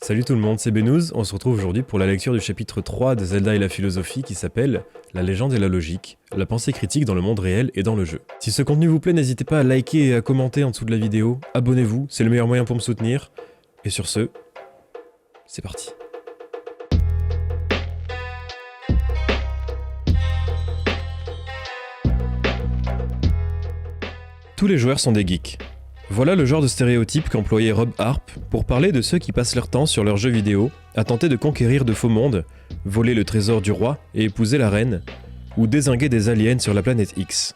Salut tout le monde, c'est Benouz. On se retrouve aujourd'hui pour la lecture du chapitre 3 de Zelda et la philosophie qui s'appelle La légende et la logique, la pensée critique dans le monde réel et dans le jeu. Si ce contenu vous plaît, n'hésitez pas à liker et à commenter en dessous de la vidéo. Abonnez-vous, c'est le meilleur moyen pour me soutenir. Et sur ce, c'est parti. Tous les joueurs sont des geeks. Voilà le genre de stéréotype qu'employait Rob Harp pour parler de ceux qui passent leur temps sur leurs jeux vidéo à tenter de conquérir de faux mondes, voler le trésor du roi et épouser la reine, ou dézinguer des aliens sur la planète X.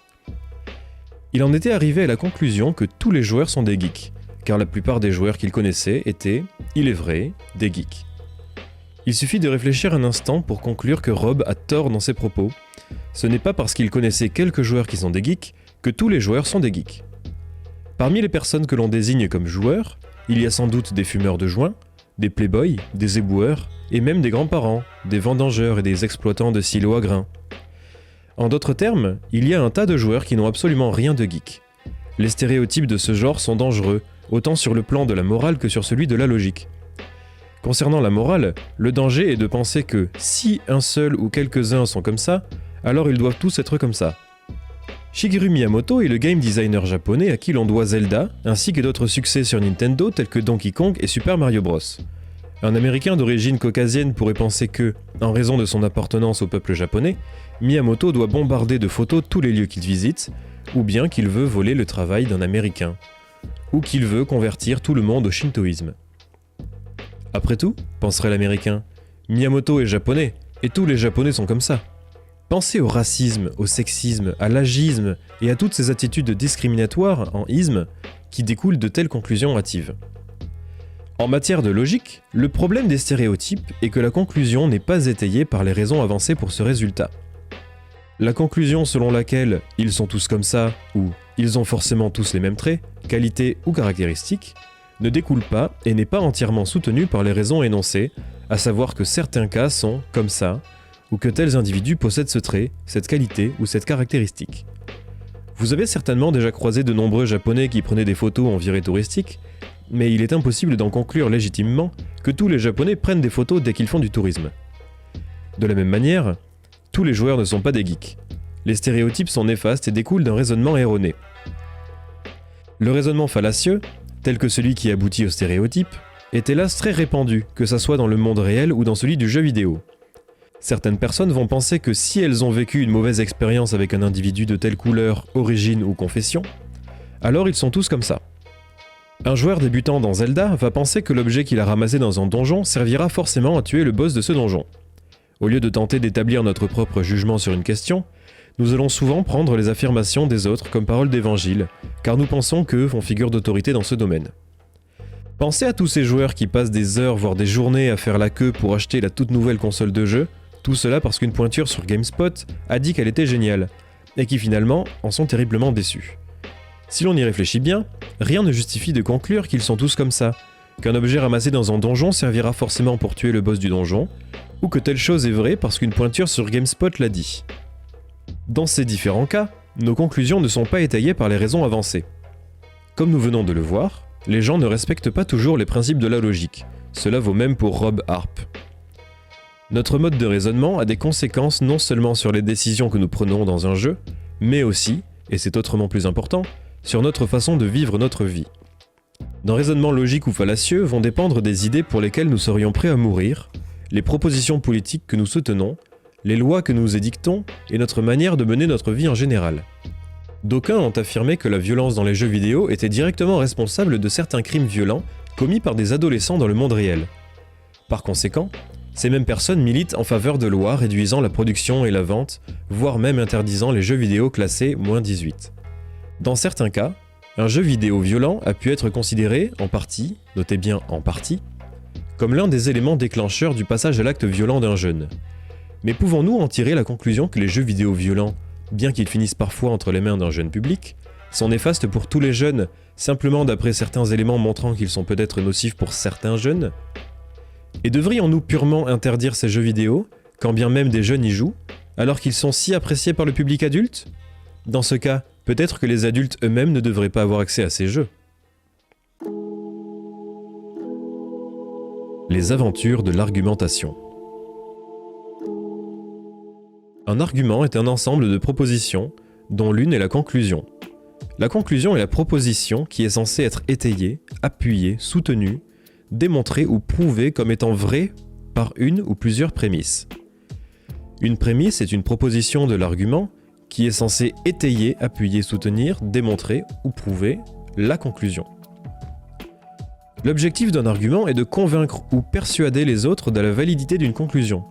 Il en était arrivé à la conclusion que tous les joueurs sont des geeks, car la plupart des joueurs qu'il connaissait étaient, il est vrai, des geeks. Il suffit de réfléchir un instant pour conclure que Rob a tort dans ses propos. Ce n'est pas parce qu'il connaissait quelques joueurs qui sont des geeks que tous les joueurs sont des geeks. Parmi les personnes que l'on désigne comme joueurs, il y a sans doute des fumeurs de joints, des playboys, des éboueurs, et même des grands-parents, des vendangeurs et des exploitants de silos à grains. En d'autres termes, il y a un tas de joueurs qui n'ont absolument rien de geek. Les stéréotypes de ce genre sont dangereux, autant sur le plan de la morale que sur celui de la logique. Concernant la morale, le danger est de penser que si un seul ou quelques-uns sont comme ça, alors ils doivent tous être comme ça. Shigeru Miyamoto est le game designer japonais à qui l'on doit Zelda, ainsi que d'autres succès sur Nintendo tels que Donkey Kong et Super Mario Bros. Un américain d'origine caucasienne pourrait penser que, en raison de son appartenance au peuple japonais, Miyamoto doit bombarder de photos tous les lieux qu'il visite, ou bien qu'il veut voler le travail d'un américain, ou qu'il veut convertir tout le monde au shintoïsme. Après tout, penserait l'américain, Miyamoto est japonais, et tous les japonais sont comme ça. Pensez au racisme, au sexisme, à l'agisme et à toutes ces attitudes discriminatoires en isme qui découlent de telles conclusions hâtives. En matière de logique, le problème des stéréotypes est que la conclusion n'est pas étayée par les raisons avancées pour ce résultat. La conclusion selon laquelle ils sont tous comme ça ou ils ont forcément tous les mêmes traits, qualités ou caractéristiques, ne découle pas et n'est pas entièrement soutenue par les raisons énoncées, à savoir que certains cas sont comme ça, ou que tels individus possèdent ce trait, cette qualité ou cette caractéristique. Vous avez certainement déjà croisé de nombreux Japonais qui prenaient des photos en virée touristique, mais il est impossible d'en conclure légitimement que tous les Japonais prennent des photos dès qu'ils font du tourisme. De la même manière, tous les joueurs ne sont pas des geeks. Les stéréotypes sont néfastes et découlent d'un raisonnement erroné. Le raisonnement fallacieux, tel que celui qui aboutit aux stéréotypes, est hélas très répandu, que ça soit dans le monde réel ou dans celui du jeu vidéo. Certaines personnes vont penser que si elles ont vécu une mauvaise expérience avec un individu de telle couleur, origine ou confession, alors ils sont tous comme ça. Un joueur débutant dans Zelda va penser que l'objet qu'il a ramassé dans un donjon servira forcément à tuer le boss de ce donjon. Au lieu de tenter d'établir notre propre jugement sur une question, nous allons souvent prendre les affirmations des autres comme paroles d'évangile, car nous pensons qu'eux font figure d'autorité dans ce domaine. Pensez à tous ces joueurs qui passent des heures voire des journées à faire la queue pour acheter la toute nouvelle console de jeu, tout cela parce qu'une pointure sur GameSpot a dit qu'elle était géniale, et qui finalement en sont terriblement déçus. Si l'on y réfléchit bien, rien ne justifie de conclure qu'ils sont tous comme ça, qu'un objet ramassé dans un donjon servira forcément pour tuer le boss du donjon, ou que telle chose est vraie parce qu'une pointure sur GameSpot l'a dit. Dans ces différents cas, nos conclusions ne sont pas étayées par les raisons avancées. Comme nous venons de le voir, les gens ne respectent pas toujours les principes de la logique. Cela vaut même pour Rob Harp. Notre mode de raisonnement a des conséquences non seulement sur les décisions que nous prenons dans un jeu, mais aussi, et c'est autrement plus important, sur notre façon de vivre notre vie. D'un raisonnement logique ou fallacieux vont dépendre des idées pour lesquelles nous serions prêts à mourir, les propositions politiques que nous soutenons, les lois que nous édictons et notre manière de mener notre vie en général. D'aucuns ont affirmé que la violence dans les jeux vidéo était directement responsable de certains crimes violents commis par des adolescents dans le monde réel. Par conséquent, ces mêmes personnes militent en faveur de lois réduisant la production et la vente, voire même interdisant les jeux vidéo classés -18. Dans certains cas, un jeu vidéo violent a pu être considéré, en partie, notez bien en partie, comme l'un des éléments déclencheurs du passage à l'acte violent d'un jeune. Mais pouvons-nous en tirer la conclusion que les jeux vidéo violents, bien qu'ils finissent parfois entre les mains d'un jeune public, sont néfastes pour tous les jeunes, simplement d'après certains éléments montrant qu'ils sont peut-être nocifs pour certains jeunes ? Et devrions-nous purement interdire ces jeux vidéo, quand bien même des jeunes y jouent, alors qu'ils sont si appréciés par le public adulte ? Dans ce cas, peut-être que les adultes eux-mêmes ne devraient pas avoir accès à ces jeux. Les aventures de l'argumentation. Un argument est un ensemble de propositions dont l'une est la conclusion. La conclusion est la proposition qui est censée être étayée, appuyée, soutenue, démontrée ou prouvée comme étant vraie par une ou plusieurs prémices. Une prémisse est une proposition de l'argument qui est censée étayer, appuyer, soutenir, démontrer ou prouver la conclusion. L'objectif d'un argument est de convaincre ou persuader les autres de la validité d'une conclusion.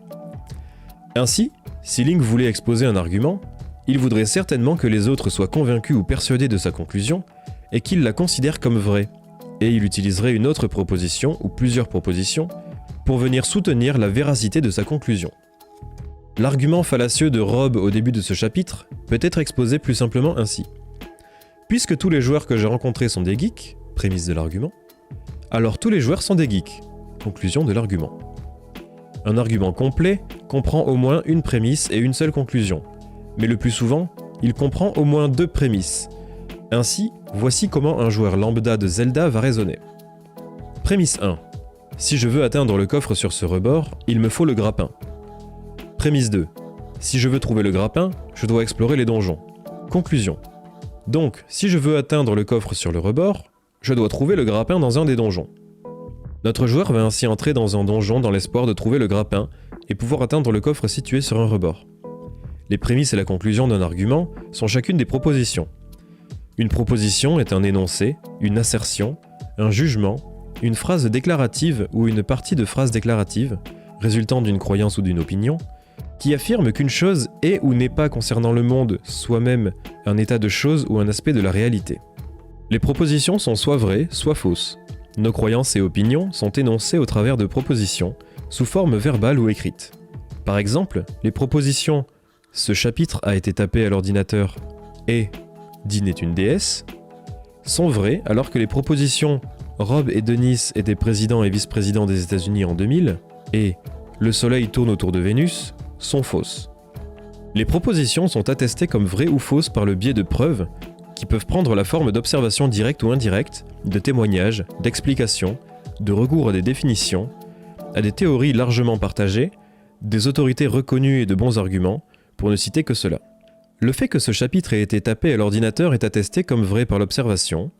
Ainsi, si Link voulait exposer un argument, il voudrait certainement que les autres soient convaincus ou persuadés de sa conclusion et qu'ils la considèrent comme vraie, et il utiliserait une autre proposition ou plusieurs propositions pour venir soutenir la véracité de sa conclusion. L'argument fallacieux de Rob au début de ce chapitre peut être exposé plus simplement ainsi. Puisque tous les joueurs que j'ai rencontrés sont des geeks, prémisse de l'argument, alors tous les joueurs sont des geeks, conclusion de l'argument. Un argument complet comprend au moins une prémisse et une seule conclusion, mais le plus souvent, il comprend au moins deux prémisses. Ainsi, voici comment un joueur lambda de Zelda va raisonner. Prémisse 1. Si je veux atteindre le coffre sur ce rebord, il me faut le grappin. Prémisse 2. Si je veux trouver le grappin, je dois explorer les donjons. Conclusion. Donc, si je veux atteindre le coffre sur le rebord, je dois trouver le grappin dans un des donjons. Notre joueur va ainsi entrer dans un donjon dans l'espoir de trouver le grappin et pouvoir atteindre le coffre situé sur un rebord. Les prémices et la conclusion d'un argument sont chacune des propositions. Une proposition est un énoncé, une assertion, un jugement, une phrase déclarative ou une partie de phrase déclarative, résultant d'une croyance ou d'une opinion, qui affirme qu'une chose est ou n'est pas concernant le monde, soit même un état de choses ou un aspect de la réalité. Les propositions sont soit vraies, soit fausses. Nos croyances et opinions sont énoncées au travers de propositions, sous forme verbale ou écrite. Par exemple, les propositions « ce chapitre a été tapé à l'ordinateur » et « Dean est une déesse » sont vraies, alors que les propositions « Rob et Dennis étaient présidents et vice-présidents des États-Unis en 2000 » et « Le soleil tourne autour de Vénus » sont fausses. Les propositions sont attestées comme vraies ou fausses par le biais de preuves qui peuvent prendre la forme d'observations directes ou indirectes, de témoignages, d'explications, de recours à des définitions, à des théories largement partagées, des autorités reconnues et de bons arguments, pour ne citer que cela. Le fait que ce chapitre ait été tapé à l'ordinateur est attesté comme vrai par l'observation.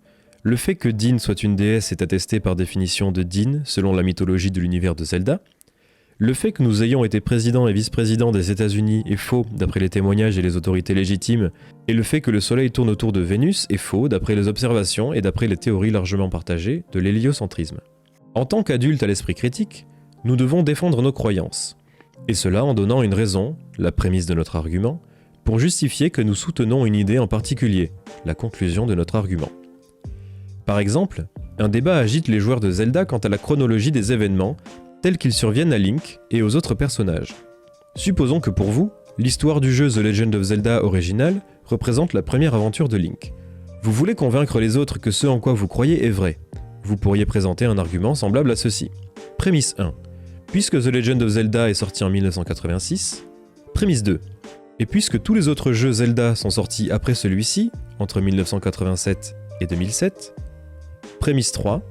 Le fait que Dean soit une déesse est attesté par définition de Dean, selon la mythologie de l'univers de Zelda. Le fait que nous ayons été président et vice-président des États-Unis est faux d'après les témoignages et les autorités légitimes, et le fait que le soleil tourne autour de Vénus est faux d'après les observations et d'après les théories largement partagées de l'héliocentrisme. En tant qu'adultes à l'esprit critique, nous devons défendre nos croyances, et cela en donnant une raison, la prémisse de notre argument, pour justifier que nous soutenons une idée en particulier, la conclusion de notre argument. Par exemple, un débat agite les joueurs de Zelda quant à la chronologie des événements tels qu'ils surviennent à Link et aux autres personnages. Supposons que pour vous, l'histoire du jeu The Legend of Zelda original représente la première aventure de Link. Vous voulez convaincre les autres que ce en quoi vous croyez est vrai. Vous pourriez présenter un argument semblable à ceci. Prémisse 1. Puisque The Legend of Zelda est sorti en 1986. Prémisse 2. Et puisque tous les autres jeux Zelda sont sortis après celui-ci, entre 1987 et 2007. Prémisse 3.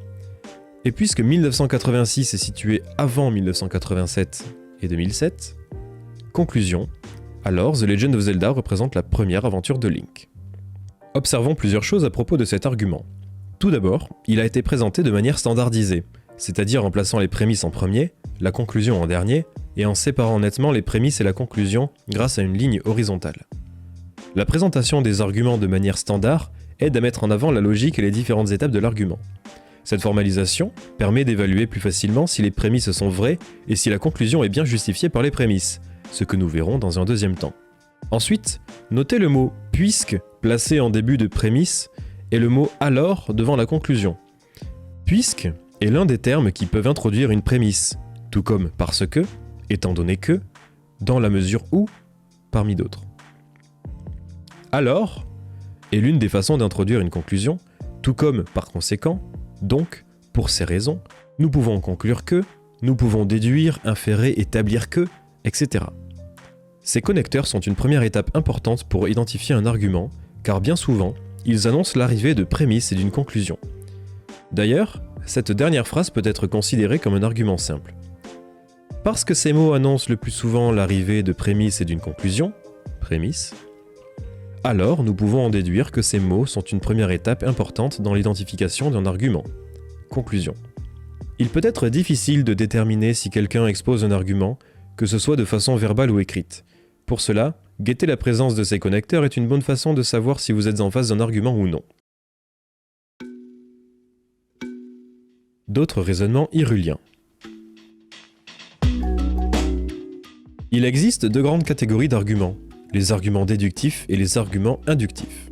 Et puisque 1986 est situé avant 1987 et 2007, conclusion, alors The Legend of Zelda représente la première aventure de Link. Observons plusieurs choses à propos de cet argument. Tout d'abord, il a été présenté de manière standardisée, c'est-à-dire en plaçant les prémices en premier, la conclusion en dernier, et en séparant nettement les prémices et la conclusion grâce à une ligne horizontale. La présentation des arguments de manière standard aide à mettre en avant la logique et les différentes étapes de l'argument. Cette formalisation permet d'évaluer plus facilement si les prémices sont vraies et si la conclusion est bien justifiée par les prémices, ce que nous verrons dans un deuxième temps. Ensuite, notez le mot « puisque » placé en début de prémisse et le mot « alors » devant la conclusion. « Puisque » est l'un des termes qui peuvent introduire une prémisse, tout comme « parce que »,« étant donné que »,« dans la mesure où », parmi d'autres. « Alors » est l'une des façons d'introduire une conclusion, tout comme « par conséquent », donc, pour ces raisons, nous pouvons conclure que, nous pouvons déduire, inférer, établir que, etc. Ces connecteurs sont une première étape importante pour identifier un argument, car bien souvent, ils annoncent l'arrivée de prémices et d'une conclusion. D'ailleurs, cette dernière phrase peut être considérée comme un argument simple. Parce que ces mots annoncent le plus souvent l'arrivée de prémices et d'une conclusion, prémisse, alors nous pouvons en déduire que ces mots sont une première étape importante dans l'identification d'un argument, conclusion. Il peut être difficile de déterminer si quelqu'un expose un argument, que ce soit de façon verbale ou écrite. Pour cela, guetter la présence de ces connecteurs est une bonne façon de savoir si vous êtes en face d'un argument ou non. D'autres raisonnements irruliens. Il existe deux grandes catégories d'arguments, les arguments déductifs et les arguments inductifs.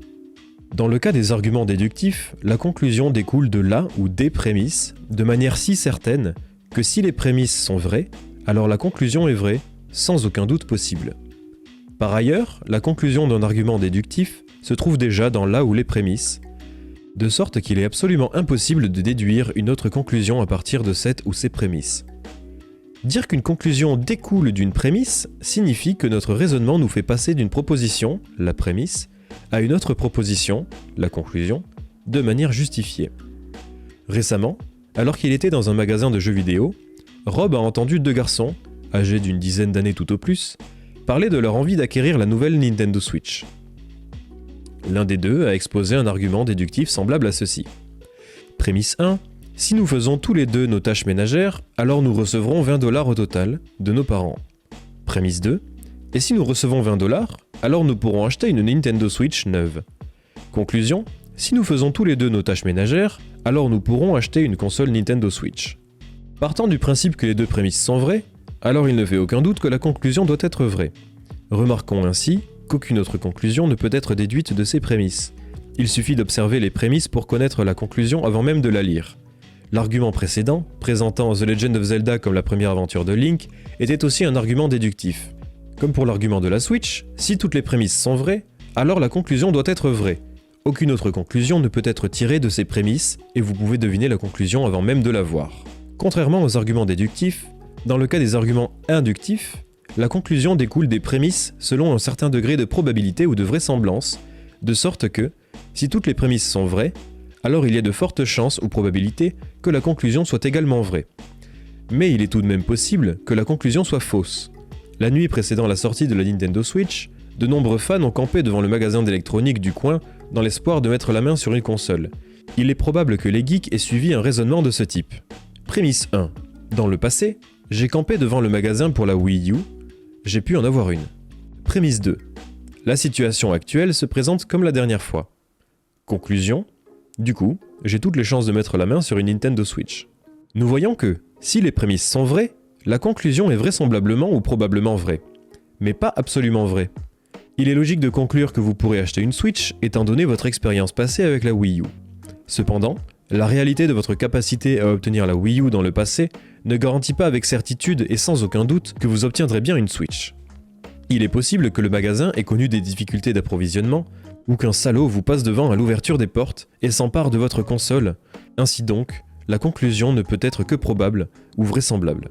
Dans le cas des arguments déductifs, la conclusion découle de la ou des prémices de manière si certaine que si les prémices sont vraies, alors la conclusion est vraie, sans aucun doute possible. Par ailleurs, la conclusion d'un argument déductif se trouve déjà dans la ou les prémices, de sorte qu'il est absolument impossible de déduire une autre conclusion à partir de cette ou ces prémices. Dire qu'une conclusion découle d'une prémisse signifie que notre raisonnement nous fait passer d'une proposition, la prémisse, à une autre proposition, la conclusion, de manière justifiée. Récemment, alors qu'il était dans un magasin de jeux vidéo, Rob a entendu deux garçons, âgés d'une dizaine d'années tout au plus, parler de leur envie d'acquérir la nouvelle Nintendo Switch. L'un des deux a exposé un argument déductif semblable à ceci. Prémisse 1. Si nous faisons tous les deux nos tâches ménagères, alors nous recevrons 20 $ au total de nos parents. Prémisse 2. Et si nous recevons 20 $, alors nous pourrons acheter une Nintendo Switch neuve. Conclusion. Si nous faisons tous les deux nos tâches ménagères, alors nous pourrons acheter une console Nintendo Switch. Partant du principe que les deux prémisses sont vraies, alors il ne fait aucun doute que la conclusion doit être vraie. Remarquons ainsi qu'aucune autre conclusion ne peut être déduite de ces prémisses. Il suffit d'observer les prémisses pour connaître la conclusion avant même de la lire. L'argument précédent, présentant The Legend of Zelda comme la première aventure de Link, était aussi un argument déductif. Comme pour l'argument de la Switch, si toutes les prémisses sont vraies, alors la conclusion doit être vraie. Aucune autre conclusion ne peut être tirée de ces prémisses, et vous pouvez deviner la conclusion avant même de la voir. Contrairement aux arguments déductifs, dans le cas des arguments inductifs, la conclusion découle des prémisses selon un certain degré de probabilité ou de vraisemblance, de sorte que, si toutes les prémisses sont vraies, alors il y a de fortes chances ou probabilités que la conclusion soit également vraie. Mais il est tout de même possible que la conclusion soit fausse. La nuit précédant la sortie de la Nintendo Switch, de nombreux fans ont campé devant le magasin d'électronique du coin dans l'espoir de mettre la main sur une console. Il est probable que les geeks aient suivi un raisonnement de ce type. Prémisse 1. Dans le passé, j'ai campé devant le magasin pour la Wii U, j'ai pu en avoir une. Prémisse 2. La situation actuelle se présente comme la dernière fois. Conclusion. Du coup, j'ai toutes les chances de mettre la main sur une Nintendo Switch. Nous voyons que, si les prémisses sont vraies, la conclusion est vraisemblablement ou probablement vraie. Mais pas absolument vraie. Il est logique de conclure que vous pourrez acheter une Switch étant donné votre expérience passée avec la Wii U. Cependant, la réalité de votre capacité à obtenir la Wii U dans le passé ne garantit pas avec certitude et sans aucun doute que vous obtiendrez bien une Switch. Il est possible que le magasin ait connu des difficultés d'approvisionnement, ou qu'un salaud vous passe devant à l'ouverture des portes et s'empare de votre console. Ainsi donc, la conclusion ne peut être que probable ou vraisemblable.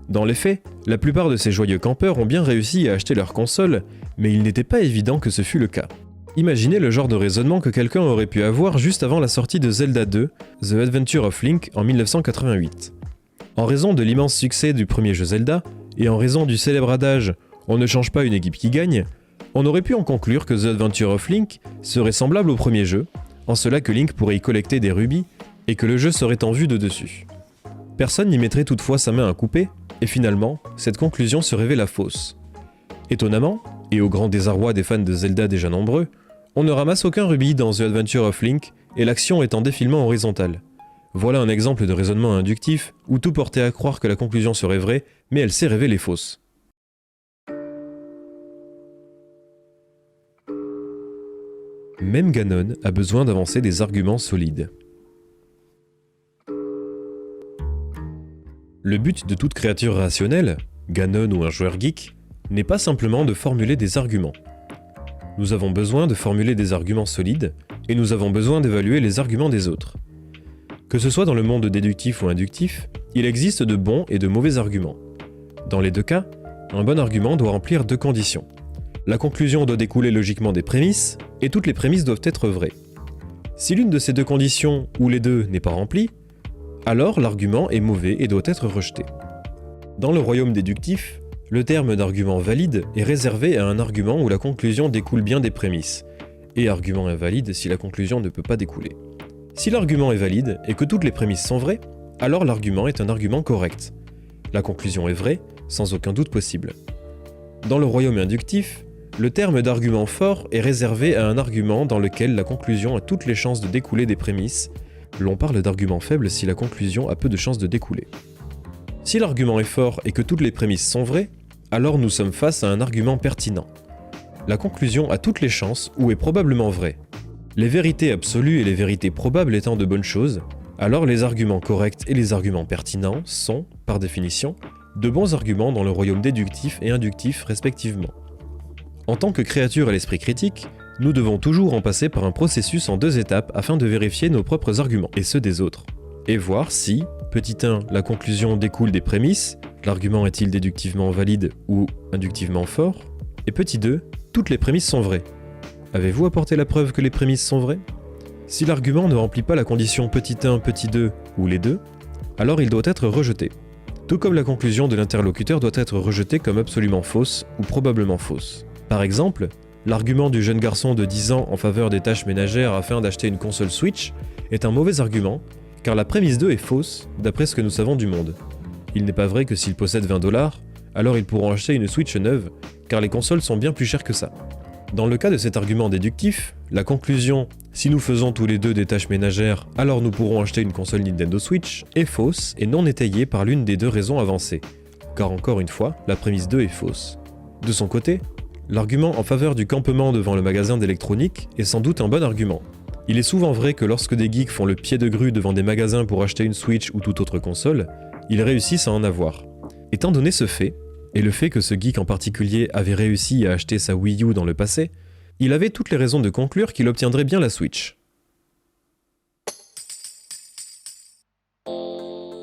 Dans les faits, la plupart de ces joyeux campeurs ont bien réussi à acheter leur console, mais il n'était pas évident que ce fût le cas. Imaginez le genre de raisonnement que quelqu'un aurait pu avoir juste avant la sortie de Zelda 2, The Adventure of Link en 1988. En raison de l'immense succès du premier jeu Zelda, et en raison du célèbre adage « on ne change pas une équipe qui gagne », on aurait pu en conclure que The Adventure of Link serait semblable au premier jeu, en cela que Link pourrait y collecter des rubis, et que le jeu serait en vue de dessus. Personne n'y mettrait toutefois sa main à couper, et finalement, cette conclusion se révéla fausse. Étonnamment, et au grand désarroi des fans de Zelda déjà nombreux, on ne ramasse aucun rubis dans The Adventure of Link, et l'action est en défilement horizontal. Voilà un exemple de raisonnement inductif, où tout portait à croire que la conclusion serait vraie, mais elle s'est révélée fausse. Même Ganon a besoin d'avancer des arguments solides. Le but de toute créature rationnelle, Ganon ou un joueur geek, n'est pas simplement de formuler des arguments. Nous avons besoin de formuler des arguments solides, et nous avons besoin d'évaluer les arguments des autres. Que ce soit dans le monde déductif ou inductif, il existe de bons et de mauvais arguments. Dans les deux cas, un bon argument doit remplir deux conditions. La conclusion doit découler logiquement des prémisses, et toutes les prémisses doivent être vraies. Si l'une de ces deux conditions, ou les deux, n'est pas remplie, alors l'argument est mauvais et doit être rejeté. Dans le royaume déductif, le terme d'argument valide est réservé à un argument où la conclusion découle bien des prémices, et argument invalide si la conclusion ne peut pas découler. Si l'argument est valide et que toutes les prémices sont vraies, alors l'argument est un argument correct. La conclusion est vraie, sans aucun doute possible. Dans le royaume inductif, le terme d'argument fort est réservé à un argument dans lequel la conclusion a toutes les chances de découler des prémices. L'on parle d'argument faible si la conclusion a peu de chances de découler. Si l'argument est fort et que toutes les prémices sont vraies, alors nous sommes face à un argument pertinent. La conclusion a toutes les chances ou est probablement vraie. Les vérités absolues et les vérités probables étant de bonnes choses, alors les arguments corrects et les arguments pertinents sont, par définition, de bons arguments dans le royaume déductif et inductif respectivement. En tant que créature à l'esprit critique, nous devons toujours en passer par un processus en 2 étapes afin de vérifier nos propres arguments et ceux des autres, et voir si, petit 1, la conclusion découle des prémices, l'argument est-il déductivement valide ou inductivement fort, et petit 2, toutes les prémices sont vraies. Avez-vous apporté la preuve que les prémices sont vraies? Si l'argument ne remplit pas la condition petit 1, petit 2 ou les deux, alors il doit être rejeté. Tout comme la conclusion de l'interlocuteur doit être rejetée comme absolument fausse ou probablement fausse. Par exemple, l'argument du jeune garçon de 10 ans en faveur des tâches ménagères afin d'acheter une console Switch est un mauvais argument, car la prémisse 2 est fausse d'après ce que nous savons du monde. Il n'est pas vrai que s'ils possèdent 20 $, alors ils pourront acheter une Switch neuve, car les consoles sont bien plus chères que ça. Dans le cas de cet argument déductif, la conclusion « si nous faisons tous les deux des tâches ménagères, alors nous pourrons acheter une console Nintendo Switch » est fausse et non étayée par l'une des 2 raisons avancées, car encore une fois, la prémisse 2 est fausse. De son côté, l'argument en faveur du campement devant le magasin d'électronique est sans doute un bon argument. Il est souvent vrai que lorsque des geeks font le pied de grue devant des magasins pour acheter une Switch ou toute autre console, ils réussissent à en avoir. Étant donné ce fait, et le fait que ce geek en particulier avait réussi à acheter sa Wii U dans le passé, il avait toutes les raisons de conclure qu'il obtiendrait bien la Switch.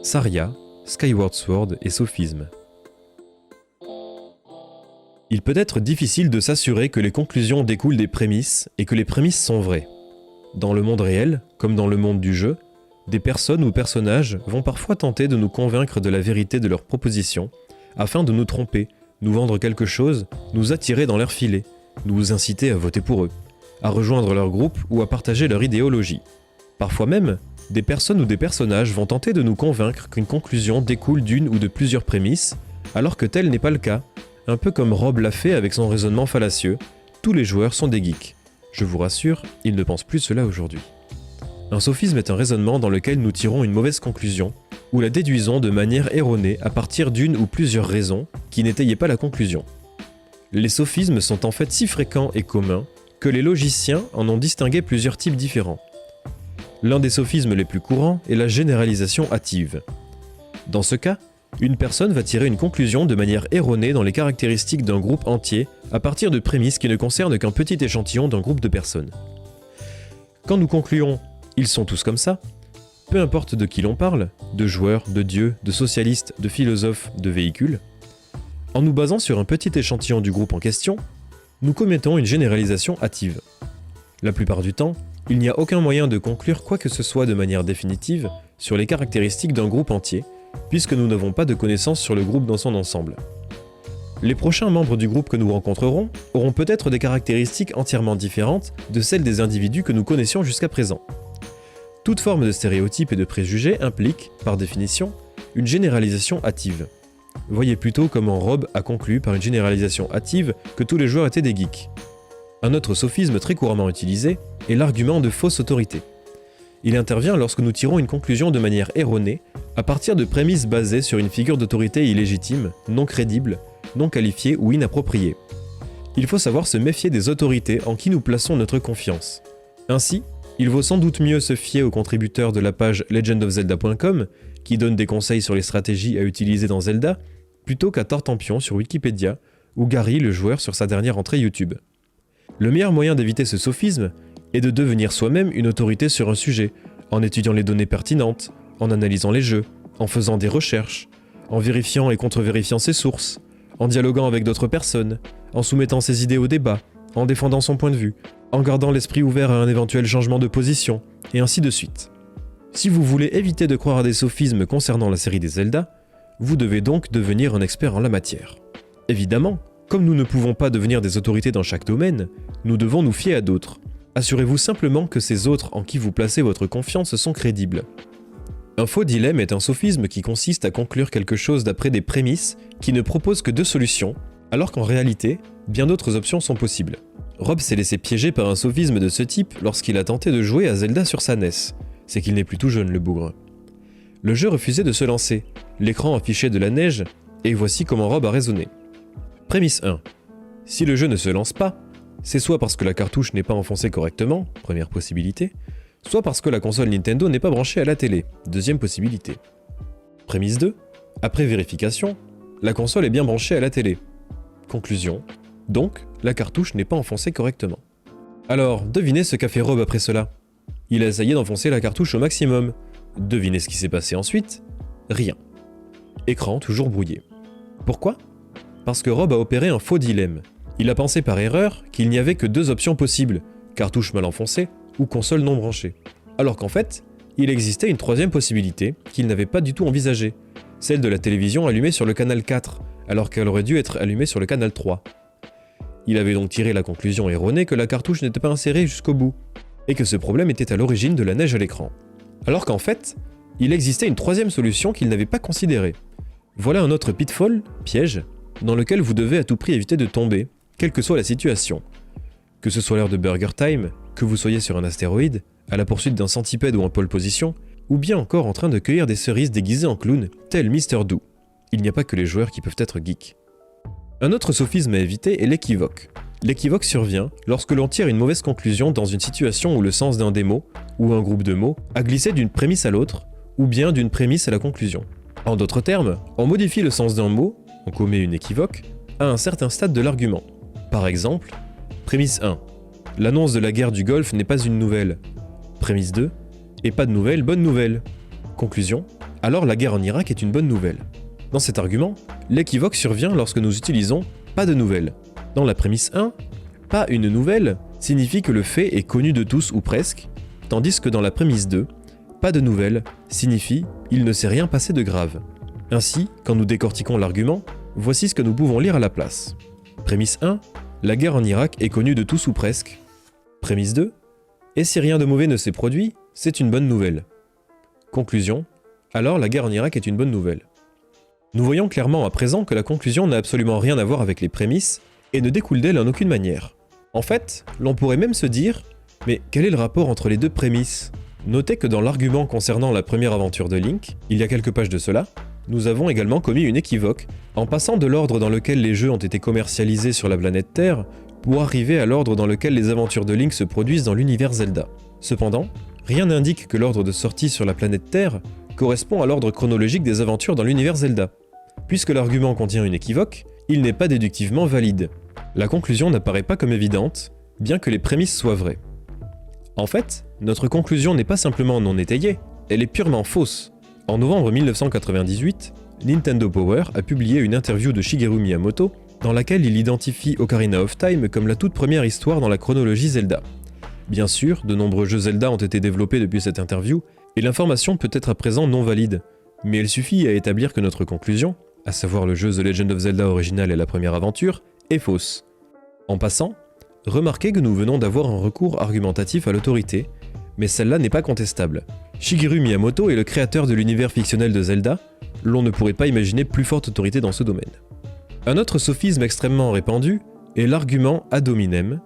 Saria, Skyward Sword et sophisme. Il peut être difficile de s'assurer que les conclusions découlent des prémices et que les prémices sont vraies. Dans le monde réel, comme dans le monde du jeu, des personnes ou personnages vont parfois tenter de nous convaincre de la vérité de leurs propositions, afin de nous tromper, nous vendre quelque chose, nous attirer dans leur filet, nous inciter à voter pour eux, à rejoindre leur groupe ou à partager leur idéologie. Parfois même, des personnes ou des personnages vont tenter de nous convaincre qu'une conclusion découle d'une ou de plusieurs prémices, alors que tel n'est pas le cas, un peu comme Rob l'a fait avec son raisonnement fallacieux, tous les joueurs sont des geeks. Je vous rassure, ils ne pensent plus cela aujourd'hui. Un sophisme est un raisonnement dans lequel nous tirons une mauvaise conclusion, ou la déduisons de manière erronée à partir d'une ou plusieurs raisons qui n'étayaient pas la conclusion. Les sophismes sont en fait si fréquents et communs que les logiciens en ont distingué plusieurs types différents. L'un des sophismes les plus courants est la généralisation hâtive. Dans ce cas, une personne va tirer une conclusion de manière erronée dans les caractéristiques d'un groupe entier à partir de prémices qui ne concernent qu'un petit échantillon d'un groupe de personnes. Quand nous concluons « ils sont tous comme ça », peu importe de qui l'on parle, de joueurs, de dieux, de socialistes, de philosophes, de véhicules, en nous basant sur un petit échantillon du groupe en question, nous commettons une généralisation hâtive. La plupart du temps, il n'y a aucun moyen de conclure quoi que ce soit de manière définitive sur les caractéristiques d'un groupe entier, puisque nous n'avons pas de connaissances sur le groupe dans son ensemble. Les prochains membres du groupe que nous rencontrerons auront peut-être des caractéristiques entièrement différentes de celles des individus que nous connaissions jusqu'à présent. Toute forme de stéréotype et de préjugés implique, par définition, une généralisation hâtive. Voyez plutôt comment Rob a conclu par une généralisation hâtive que tous les joueurs étaient des geeks. Un autre sophisme très couramment utilisé est l'argument de fausse autorité. Il intervient lorsque nous tirons une conclusion de manière erronée à partir de prémices basées sur une figure d'autorité illégitime, non crédible, non qualifiée ou inappropriée. Il faut savoir se méfier des autorités en qui nous plaçons notre confiance. Ainsi, il vaut sans doute mieux se fier aux contributeurs de la page legendofzelda.com qui donne des conseils sur les stratégies à utiliser dans Zelda, plutôt qu'à Tartampion sur Wikipédia ou Gary le joueur sur sa dernière entrée YouTube. Le meilleur moyen d'éviter ce sophisme est de devenir soi-même une autorité sur un sujet, en étudiant les données pertinentes, en analysant les jeux, en faisant des recherches, en vérifiant et contre-vérifiant ses sources, en dialoguant avec d'autres personnes, en soumettant ses idées au débat, en défendant son point de vue, en gardant l'esprit ouvert à un éventuel changement de position, et ainsi de suite. Si vous voulez éviter de croire à des sophismes concernant la série des Zelda, vous devez donc devenir un expert en la matière. Évidemment, comme nous ne pouvons pas devenir des autorités dans chaque domaine, nous devons nous fier à d'autres. Assurez-vous simplement que ces autres en qui vous placez votre confiance sont crédibles. Un faux dilemme est un sophisme qui consiste à conclure quelque chose d'après des prémices qui ne proposent que deux solutions, alors qu'en réalité, bien d'autres options sont possibles. Rob s'est laissé piéger par un sophisme de ce type lorsqu'il a tenté de jouer à Zelda sur sa NES. C'est qu'il n'est plus tout jeune, le bougre. Le jeu refusait de se lancer, l'écran affichait de la neige, et voici comment Rob a raisonné. Prémisse 1. Si le jeu ne se lance pas, c'est soit parce que la cartouche n'est pas enfoncée correctement, première possibilité, soit parce que la console Nintendo n'est pas branchée à la télé, deuxième possibilité. Prémisse 2. Après vérification, la console est bien branchée à la télé. Conclusion. Donc, la cartouche n'est pas enfoncée correctement. Alors, devinez ce qu'a fait Rob après cela. Il a essayé d'enfoncer la cartouche au maximum. Devinez ce qui s'est passé ensuite. Rien. Écran toujours brouillé. Pourquoi ? Parce que Rob a opéré un faux dilemme. Il a pensé par erreur qu'il n'y avait que deux options possibles, cartouche mal enfoncée ou console non branchée. Alors qu'en fait, il existait une troisième possibilité qu'il n'avait pas du tout envisagée, celle de la télévision allumée sur le canal 4, alors qu'elle aurait dû être allumée sur le canal 3. Il avait donc tiré la conclusion erronée que la cartouche n'était pas insérée jusqu'au bout, et que ce problème était à l'origine de la neige à l'écran. Alors qu'en fait, il existait une troisième solution qu'il n'avait pas considérée. Voilà un autre pitfall, piège, dans lequel vous devez à tout prix éviter de tomber, quelle que soit la situation. Que ce soit l'heure de Burger Time, que vous soyez sur un astéroïde, à la poursuite d'un centipède ou en pole position, ou bien encore en train de cueillir des cerises déguisées en clown, tel Mr. Do. Il n'y a pas que les joueurs qui peuvent être geeks. Un autre sophisme à éviter est l'équivoque. L'équivoque survient lorsque l'on tire une mauvaise conclusion dans une situation où le sens d'un des mots, ou un groupe de mots, a glissé d'une prémisse à l'autre, ou bien d'une prémisse à la conclusion. En d'autres termes, on modifie le sens d'un mot, on commet une équivoque, à un certain stade de l'argument. Par exemple, prémisse 1. L'annonce de la guerre du Golfe n'est pas une nouvelle. Prémisse 2. Et pas de nouvelle, bonne nouvelle. Conclusion. Alors la guerre en Irak est une bonne nouvelle. Dans cet argument, l'équivoque survient lorsque nous utilisons pas de nouvelle. Dans la prémisse 1, pas une nouvelle signifie que le fait est connu de tous ou presque, tandis que dans la prémisse 2, pas de nouvelle signifie il ne s'est rien passé de grave. Ainsi, quand nous décortiquons l'argument, voici ce que nous pouvons lire à la place. Prémisse 1, la guerre en Irak est connue de tous ou presque. Prémisse 2, et si rien de mauvais ne s'est produit, c'est une bonne nouvelle. Conclusion, alors la guerre en Irak est une bonne nouvelle. Nous voyons clairement à présent que la conclusion n'a absolument rien à voir avec les prémices et ne découle d'elle en aucune manière. En fait, l'on pourrait même se dire, mais quel est le rapport entre les deux prémices ? Notez que dans l'argument concernant la première aventure de Link, il y a quelques pages de cela, nous avons également commis une équivoque en passant de l'ordre dans lequel les jeux ont été commercialisés sur la planète Terre pour arriver à l'ordre dans lequel les aventures de Link se produisent dans l'univers Zelda. Cependant, rien n'indique que l'ordre de sortie sur la planète Terre correspond à l'ordre chronologique des aventures dans l'univers Zelda. Puisque l'argument contient une équivoque, il n'est pas déductivement valide. La conclusion n'apparaît pas comme évidente, bien que les prémices soient vraies. En fait, notre conclusion n'est pas simplement non étayée, elle est purement fausse. En novembre 1998, Nintendo Power a publié une interview de Shigeru Miyamoto dans laquelle il identifie Ocarina of Time comme la toute première histoire dans la chronologie Zelda. Bien sûr, de nombreux jeux Zelda ont été développés depuis cette interview, et l'information peut être à présent non valide, mais il suffit à établir que notre conclusion, à savoir le jeu The Legend of Zelda original et la première aventure, est fausse. En passant, remarquez que nous venons d'avoir un recours argumentatif à l'autorité, mais celle-là n'est pas contestable. Shigeru Miyamoto est le créateur de l'univers fictionnel de Zelda, l'on ne pourrait pas imaginer plus forte autorité dans ce domaine. Un autre sophisme extrêmement répandu est l'argument ad hominem,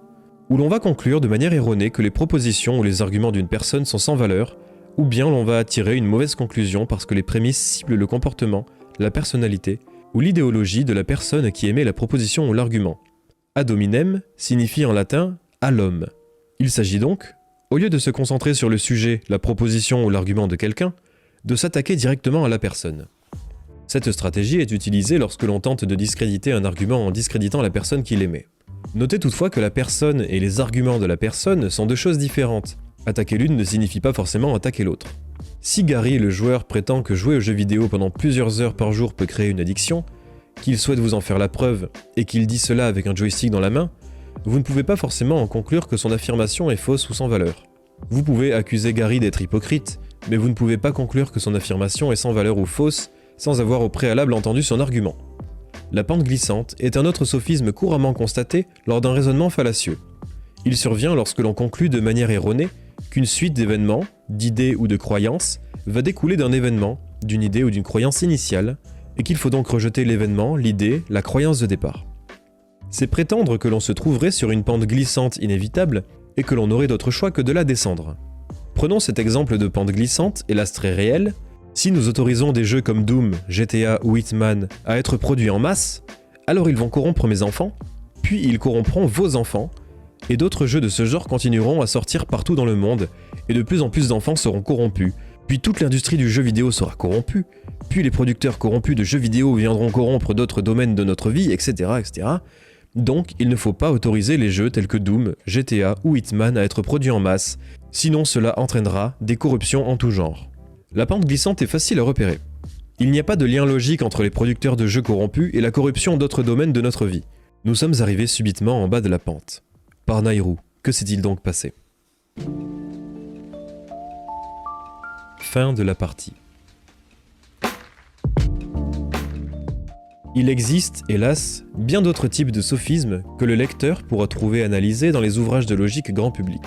où l'on va conclure de manière erronée que les propositions ou les arguments d'une personne sont sans valeur, ou bien l'on va attirer une mauvaise conclusion parce que les prémices ciblent le comportement, la personnalité ou l'idéologie de la personne qui émet la proposition ou l'argument. Ad hominem signifie en latin « à l'homme ». Il s'agit donc, au lieu de se concentrer sur le sujet, la proposition ou l'argument de quelqu'un, de s'attaquer directement à la personne. Cette stratégie est utilisée lorsque l'on tente de discréditer un argument en discréditant la personne qui l'émet. Notez toutefois que la personne et les arguments de la personne sont deux choses différentes. Attaquer l'une ne signifie pas forcément attaquer l'autre. Si Gary, le joueur, prétend que jouer aux jeux vidéo pendant plusieurs heures par jour peut créer une addiction, qu'il souhaite vous en faire la preuve et qu'il dit cela avec un joystick dans la main, vous ne pouvez pas forcément en conclure que son affirmation est fausse ou sans valeur. Vous pouvez accuser Gary d'être hypocrite, mais vous ne pouvez pas conclure que son affirmation est sans valeur ou fausse sans avoir au préalable entendu son argument. La pente glissante est un autre sophisme couramment constaté lors d'un raisonnement fallacieux. Il survient lorsque l'on conclut de manière erronée qu'une suite d'événements, d'idées ou de croyances va découler d'un événement, d'une idée ou d'une croyance initiale, et qu'il faut donc rejeter l'événement, l'idée, la croyance de départ. C'est prétendre que l'on se trouverait sur une pente glissante inévitable et que l'on n'aurait d'autre choix que de la descendre. Prenons cet exemple de pente glissante, hélas très réel. Si nous autorisons des jeux comme Doom, GTA ou Hitman à être produits en masse, alors ils vont corrompre mes enfants, puis ils corrompront vos enfants, et d'autres jeux de ce genre continueront à sortir partout dans le monde, et de plus en plus d'enfants seront corrompus, puis toute l'industrie du jeu vidéo sera corrompue, puis les producteurs corrompus de jeux vidéo viendront corrompre d'autres domaines de notre vie, etc., etc. Donc il ne faut pas autoriser les jeux tels que Doom, GTA ou Hitman à être produits en masse, sinon cela entraînera des corruptions en tout genre. La pente glissante est facile à repérer. Il n'y a pas de lien logique entre les producteurs de jeux corrompus et la corruption d'autres domaines de notre vie. Nous sommes arrivés subitement en bas de la pente. Par Nairou, que s'est-il donc passé? Fin de la partie. Il existe, hélas, bien d'autres types de sophismes que le lecteur pourra trouver analysés dans les ouvrages de logique grand public.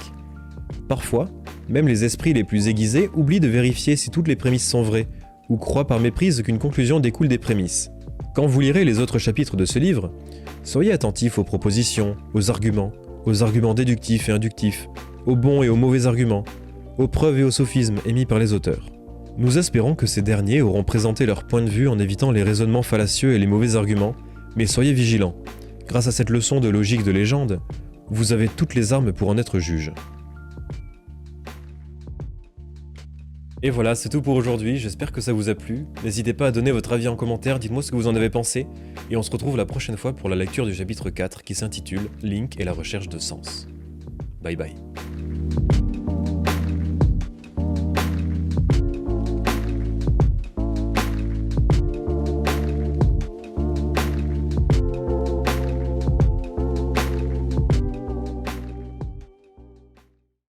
Parfois, même les esprits les plus aiguisés oublient de vérifier si toutes les prémices sont vraies, ou croient par méprise qu'une conclusion découle des prémices. Quand vous lirez les autres chapitres de ce livre, soyez attentifs aux propositions, aux arguments déductifs et inductifs, aux bons et aux mauvais arguments, aux preuves et aux sophismes émis par les auteurs. Nous espérons que ces derniers auront présenté leur point de vue en évitant les raisonnements fallacieux et les mauvais arguments, mais soyez vigilants. Grâce à cette leçon de logique de légende, vous avez toutes les armes pour en être juge. Et voilà, c'est tout pour aujourd'hui, j'espère que ça vous a plu. N'hésitez pas à donner votre avis en commentaire, dites-moi ce que vous en avez pensé, et on se retrouve la prochaine fois pour la lecture du chapitre 4 qui s'intitule « Link et la recherche de sens ». Bye bye.